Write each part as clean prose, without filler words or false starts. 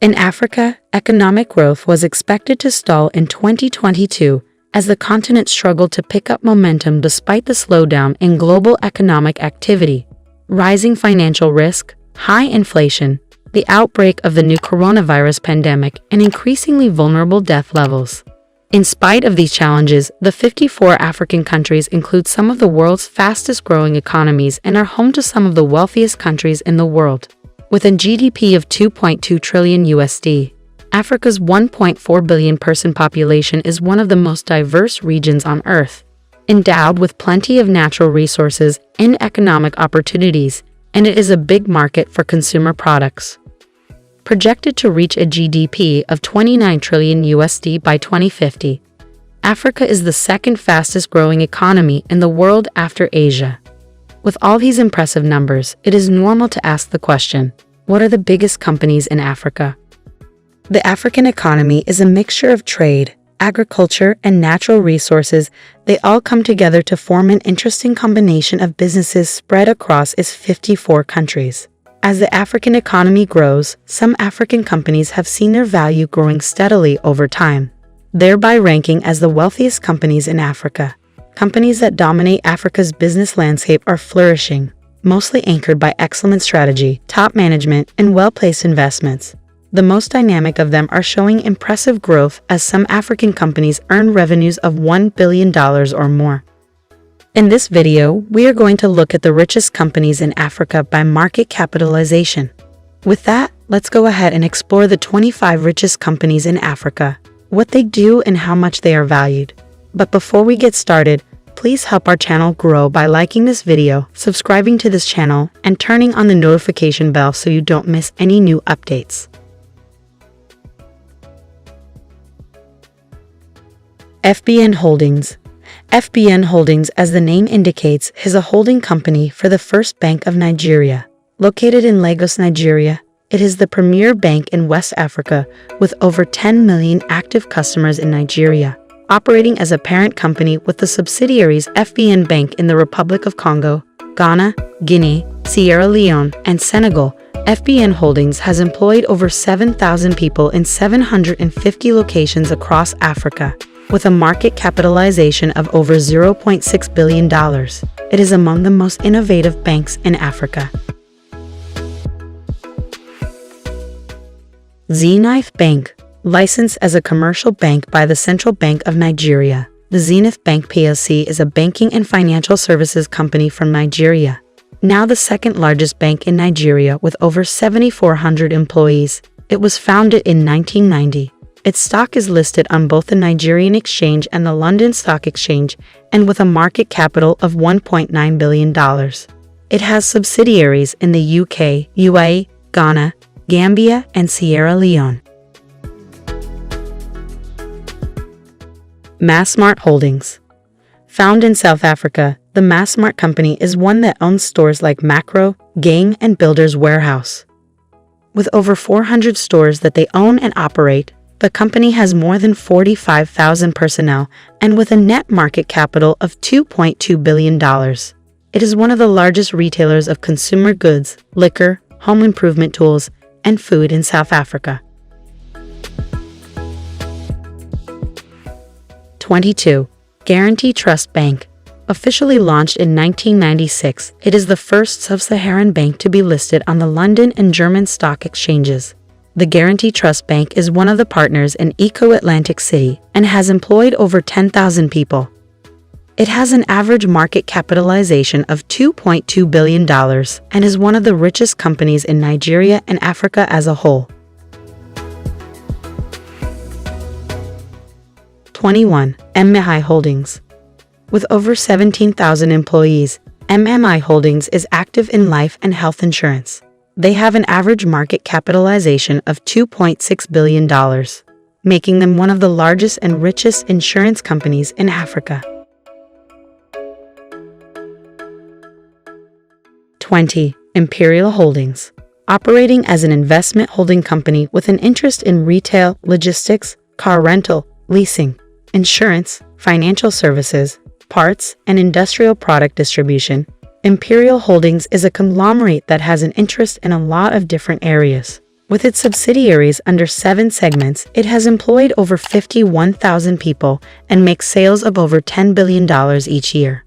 In Africa, economic growth was expected to stall in 2022 as the continent struggled to pick up momentum despite the slowdown in global economic activity, rising financial risk, high inflation, the outbreak of the new coronavirus pandemic, and increasingly vulnerable death levels. In spite of these challenges, the 54 African countries include some of the world's fastest-growing economies and are home to some of the wealthiest countries in the world. With a GDP of $2.2 trillion USD, Africa's 1.4 billion person population is one of the most diverse regions on Earth, endowed with plenty of natural resources and economic opportunities, and it is a big market for consumer products. Projected to reach a GDP of 29 trillion USD by 2050, Africa is the second fastest growing economy in the world after Asia. With all these impressive numbers, it is normal to ask the question, what are the biggest companies in Africa? The African economy is a mixture of trade, agriculture, and natural resources. They all come together to form an interesting combination of businesses spread across its 54 countries. As the African economy grows, some African companies have seen their value growing steadily over time, thereby ranking as the wealthiest companies in Africa. Companies that dominate Africa's business landscape are flourishing, mostly anchored by excellent strategy, top management, and well-placed investments. The most dynamic of them are showing impressive growth as some African companies earn revenues of $1 billion or more. In this video, we are going to look at the richest companies in Africa by market capitalization. With that, let's go ahead and explore the 25 richest companies in Africa, what they do and how much they are valued. But before we get started, please help our channel grow by liking this video, subscribing to this channel, and turning on the notification bell so you don't miss any new updates. FBN Holdings. FBN Holdings, as the name indicates, is a holding company for the First Bank of Nigeria. Located in Lagos, Nigeria, it is the premier bank in West Africa with over 10 million active customers in Nigeria, operating as a parent company with the subsidiaries FBN Bank in the Republic of Congo, Ghana, Guinea, Sierra Leone, and Senegal. FBN Holdings has employed over 7,000 people in 750 locations across Africa, with a market capitalization of over $0.6 billion. It is among the most innovative banks in Africa. Zenith Bank. Licensed as a commercial bank by the Central Bank of Nigeria, the Zenith Bank plc is a banking and financial services company from Nigeria, now the second largest bank in Nigeria with over 7,400 employees. It was founded in 1990. Its stock is listed on both the Nigerian Exchange and the London Stock Exchange, and with a market capital of $1.9 billion. It has subsidiaries in the UK, UAE, Ghana, Gambia, and Sierra Leone. Massmart Holdings. Found in South Africa, the Massmart company is one that owns stores like Makro, Gang, and Builders Warehouse. With over 400 stores that they own and operate, the company has more than 45,000 personnel and with a net market capital of $2.2 billion. It is one of the largest retailers of consumer goods, liquor, home improvement tools, and food in South Africa. 22. Guarantee Trust Bank. Officially launched in 1996, it is the first sub-Saharan bank to be listed on the London and German stock exchanges. The Guarantee Trust Bank is one of the partners in Eco-Atlantic City and has employed over 10,000 people. It has an average market capitalization of $2.2 billion and is one of the richest companies in Nigeria and Africa as a whole. 21. MMI Holdings. With over 17,000 employees, MMI Holdings is active in life and health insurance. They have an average market capitalization of $2.6 billion, making them one of the largest and richest insurance companies in Africa. 20. Imperial Holdings. Operating as an investment holding company with an interest in retail, logistics, car rental, leasing, insurance, financial services, parts, and industrial product distribution, Imperial Holdings is a conglomerate that has an interest in a lot of different areas. With its subsidiaries under 7 segments, it has employed over 51,000 people and makes sales of over $10 billion each year.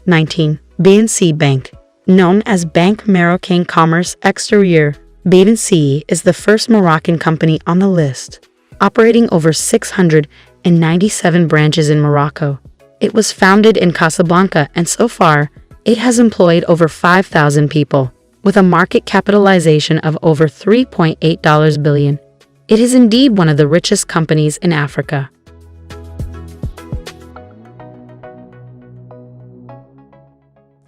19. BNC Bank. Known as Banque Marocaine Commerce Exterieur, BNC is the first Moroccan company on the list, operating over 697 branches in Morocco. It was founded in Casablanca and so far, it has employed over 5,000 people, with a market capitalization of over $3.8 billion. It is indeed one of the richest companies in Africa.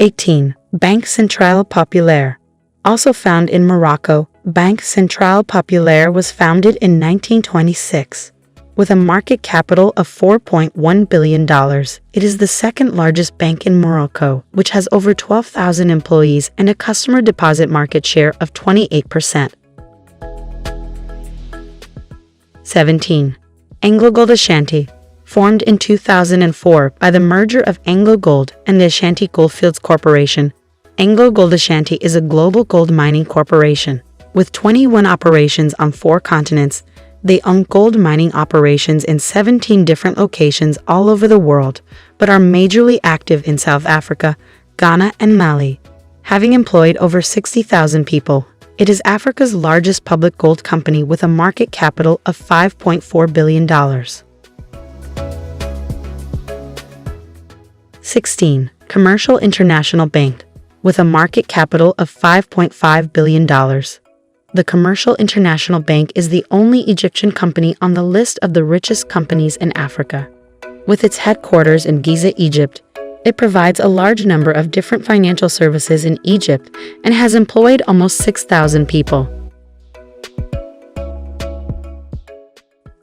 18. Banque Centrale Populaire. Also found in Morocco, Banque Centrale Populaire was founded in 1926. With a market capital of $4.1 billion, it is the second largest bank in Morocco, which has over 12,000 employees and a customer deposit market share of 28%. 17. AngloGold Ashanti. Formed in 2004 by the merger of AngloGold and the Ashanti Goldfields Corporation, AngloGold Ashanti is a global gold mining corporation. With 21 operations on 4 continents, they own gold mining operations in 17 different locations all over the world, but are majorly active in South Africa, Ghana, and Mali. Having employed over 60,000 people, it is Africa's largest public gold company with a market capital of $5.4 billion. 16. Commercial International Bank. With a market capital of $5.5 billion. The Commercial International Bank is the only Egyptian company on the list of the richest companies in Africa. With its headquarters in Giza, Egypt, it provides a large number of different financial services in Egypt and has employed almost 6,000 people.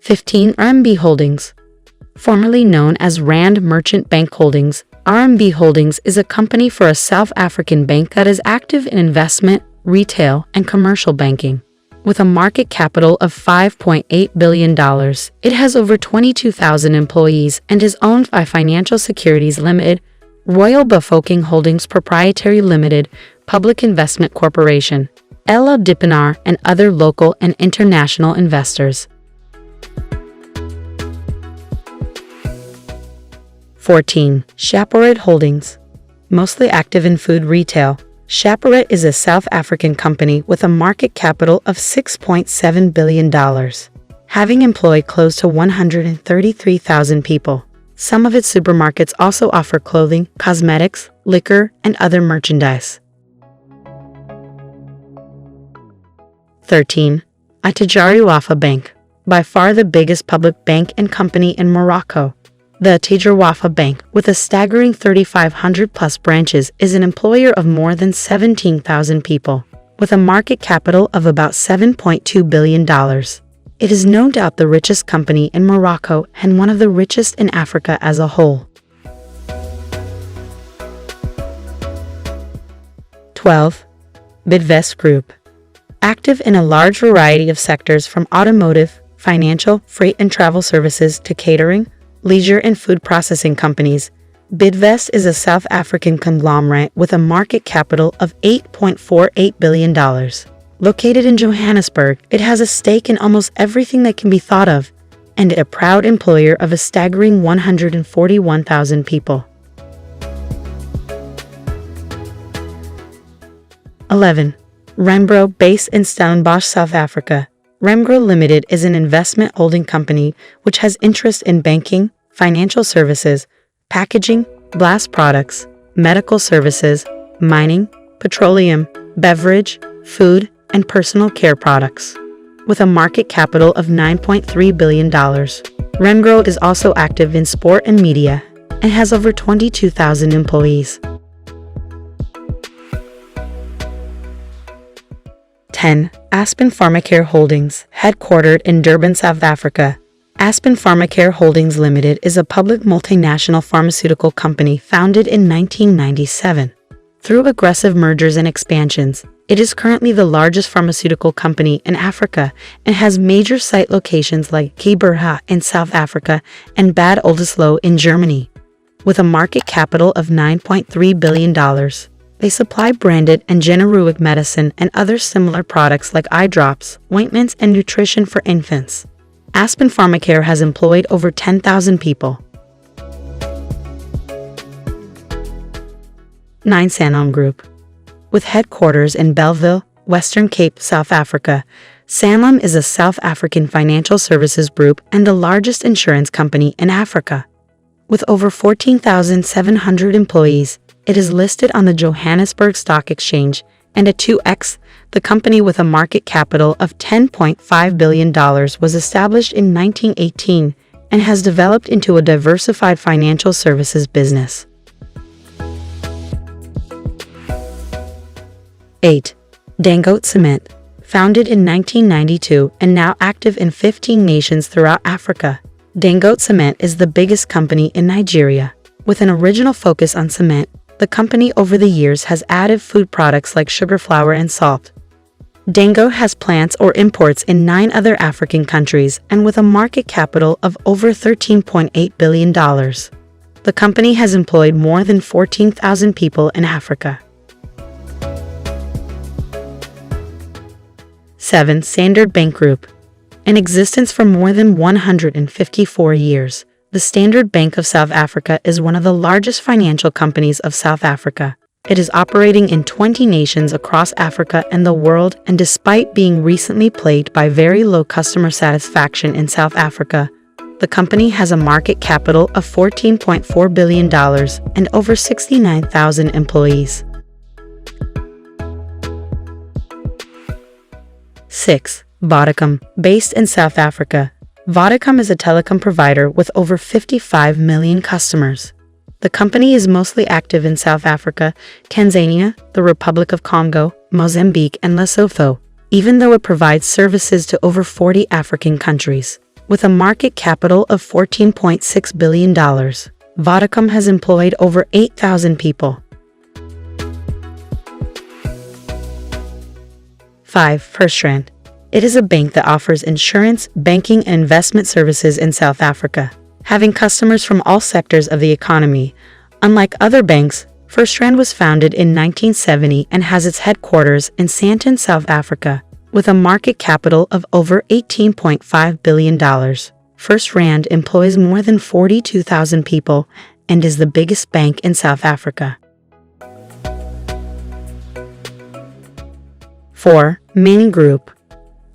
15. RMB Holdings. Formerly known as Rand Merchant Bank Holdings, RMB Holdings is a company for a South African bank that is active in investment, retail, and commercial banking. With a market capital of $5.8 billion, it has over 22,000 employees and is owned by Financial Securities Limited, Royal Bafokeng Holdings Proprietary Limited, Public Investment Corporation, Ella Dipinar, and other local and international investors. 14. Chaporet Holdings. Mostly active in food retail, Chaporet is a South African company with a market capital of $6.7 billion, having employed close to 133,000 people. Some of its supermarkets also offer clothing, cosmetics, liquor, and other merchandise. 13. Attijari Wafa Bank. By far the biggest public bank and company in Morocco. The Attijari Wafa Bank, with a staggering 3,500-plus branches, is an employer of more than 17,000 people, with a market capital of about $7.2 billion. It is no doubt the richest company in Morocco and one of the richest in Africa as a whole. 12. Bidvest Group. Active in a large variety of sectors from automotive, financial, freight and travel services to catering, leisure and food processing companies, Bidvest is a South African conglomerate with a market capital of $8.48 billion. Located in Johannesburg, it has a stake in almost everything that can be thought of, and a proud employer of a staggering 141,000 people. 11. Remgro, based in Stellenbosch, South Africa. Remgro Limited is an investment holding company which has interest in banking, financial services, packaging, glass products, medical services, mining, petroleum, beverage, food, and personal care products. With a market capital of $9.3 billion, Remgro is also active in sport and media and has over 22,000 employees. 10. Aspen Pharmacare Holdings, headquartered in Durban, South Africa. Aspen Pharmacare Holdings Limited is a public multinational pharmaceutical company founded in 1997. Through aggressive mergers and expansions, it is currently the largest pharmaceutical company in Africa and has major site locations like Kiberha in South Africa and Bad Oldesloe in Germany. With a market capital of $9.3 billion, They supply branded and generic medicine and other similar products like eye drops, ointments, and nutrition for infants. Aspen Pharmacare has employed over 10,000 people. 9. Sanlam Group. With headquarters in Belleville, Western Cape, South Africa, Sanlam is a South African financial services group and the largest insurance company in Africa. With over 14,700 employees, it is listed on the Johannesburg Stock Exchange, and at 2x, the company with a market capital of $10.5 billion was established in 1918 and has developed into a diversified financial services business. 8. Dangote Cement. Founded in 1992 and now active in 15 nations throughout Africa, Dangote Cement is the biggest company in Nigeria. With an original focus on cement, the company over the years has added food products like sugar, flour, and salt. Dangote has plants or imports in 9 other African countries and with a market capital of over $13.8 billion. The company has employed more than 14,000 people in Africa. 7. Standard Bank Group. In existence for more than 154 years, the Standard Bank of South Africa is one of the largest financial companies of South Africa. It is operating in 20 nations across Africa and the world, and despite being recently plagued by very low customer satisfaction in South Africa, the company has a market capital of $14.4 billion and over 69,000 employees. 6. Vodacom. Based in South Africa, Vodacom is a telecom provider with over 55 million customers. The company is mostly active in South Africa, Tanzania, the Republic of Congo, Mozambique, and Lesotho, even though it provides services to over 40 African countries. With a market capital of $14.6 billion, Vodacom has employed over 8,000 people. 5. FirstRand. It is a bank that offers insurance, banking, and investment services in South Africa, having customers from all sectors of the economy. Unlike other banks, FirstRand was founded in 1970 and has its headquarters in Sandton, South Africa, with a market capital of over $18.5 billion. FirstRand employs more than 42,000 people and is the biggest bank in South Africa. 4. Man Group.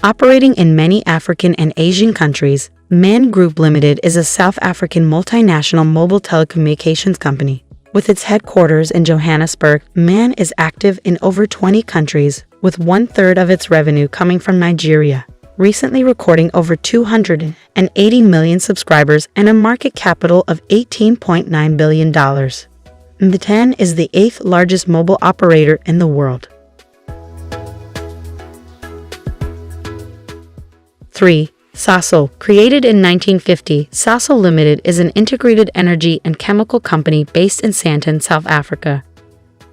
Operating in many African and Asian countries, Man Group Limited is a South African multinational mobile telecommunications company. With its headquarters in Johannesburg, Man is active in over 20 countries, with 1/3 of its revenue coming from Nigeria, recently recording over 280 million subscribers and a market capital of $18.9 billion. MTN is the 8th largest mobile operator in the world. 3. Sasol. Created in 1950, Sasol Limited is an integrated energy and chemical company based in Sandton, South Africa.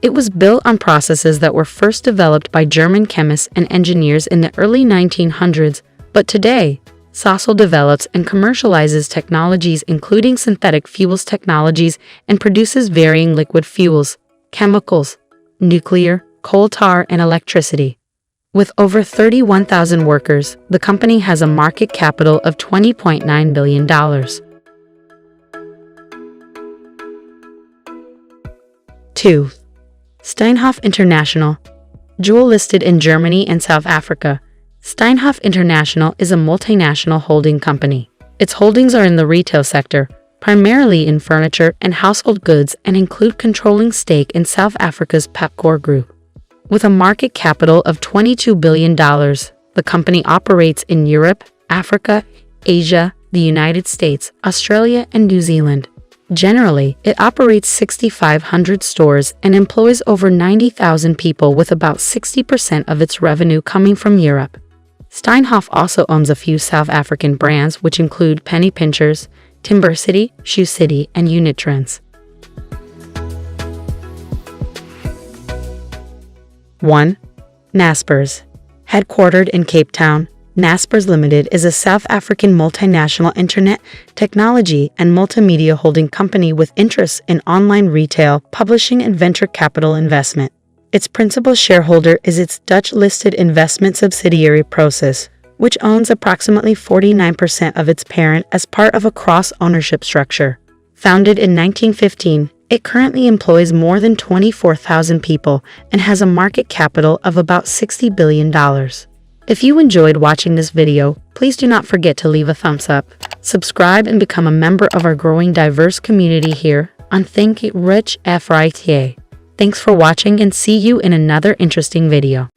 It was built on processes that were first developed by German chemists and engineers in the early 1900s, but today, Sasol develops and commercializes technologies including synthetic fuels technologies and produces varying liquid fuels, chemicals, nuclear, coal tar, and electricity. With over 31,000 workers, the company has a market capital of $20.9 billion. 2. Steinhoff International. Dual listed in Germany and South Africa, Steinhoff International is a multinational holding company. Its holdings are in the retail sector, primarily in furniture and household goods, and include controlling stake in South Africa's Pepkor Group. With a market capital of $22 billion, the company operates in Europe, Africa, Asia, the United States, Australia, and New Zealand. Generally, it operates 6,500 stores and employs over 90,000 people, with about 60% of its revenue coming from Europe. Steinhoff also owns a few South African brands, which include Penny Pinchers, Timber City, Shoe City, and Unitrends. 1. Naspers. Headquartered in Cape Town, Naspers Limited is a South African multinational internet, technology, and multimedia holding company with interests in online retail, publishing, and venture capital investment. Its principal shareholder is its Dutch-listed investment subsidiary Prosperous, which owns approximately 49% of its parent as part of a cross-ownership structure. Founded in 1915, it currently employs more than 24,000 people and has a market capital of about $60 billion. If you enjoyed watching this video, please do not forget to leave a thumbs up, subscribe, and become a member of our growing diverse community here on Think Rich Friday. Thanks for watching and see you in another interesting video.